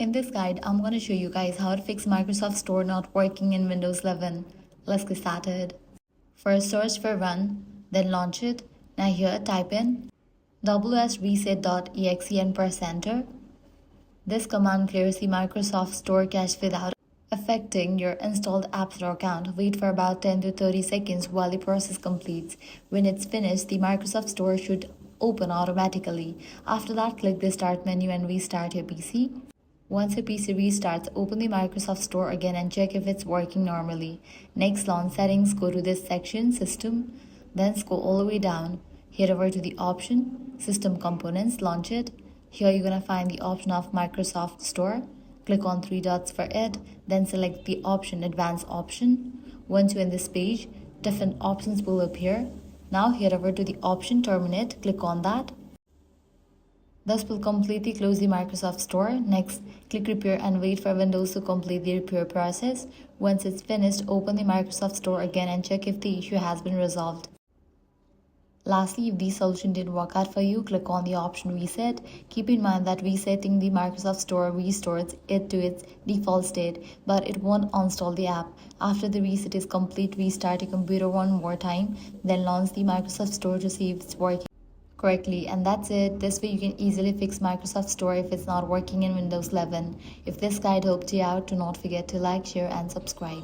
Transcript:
In this guide, I'm going to show you guys how to fix Microsoft Store not working in Windows 11. Let's get started. First, search for Run, then launch it. Now here, type in wsreset.exe and press Enter. This command clears the Microsoft Store cache without affecting your installed App Store account. Wait for about 10 to 30 seconds while the process completes. When it's finished, the Microsoft Store should open automatically. After that, click the Start menu and restart your PC. Once your PC restarts, open the Microsoft Store again and check if it's working normally. Next, launch Settings, go to this section, System, then scroll all the way down. Head over to the option, System Components, launch it. Here you're going to find the option of Microsoft Store. Click on three dots for it, then select the option Advanced option. Once you're in this page, different options will appear. Now head over to the option Terminate, click on that. This will completely close the Microsoft Store. Next, click Repair and wait for Windows to complete the repair process. Once it's finished, open the Microsoft Store again and check if the issue has been resolved. Lastly, if the solution didn't work out for you, click on the option Reset. Keep in mind that resetting the Microsoft Store restores it to its default state, but it won't uninstall the app. After the reset is complete, restart your computer one more time, then launch the Microsoft Store to see if it's working correctly. And that's it. This way you can easily fix Microsoft Store if it's not working in Windows 11. If this guide helped you out, do not forget to like, share and subscribe.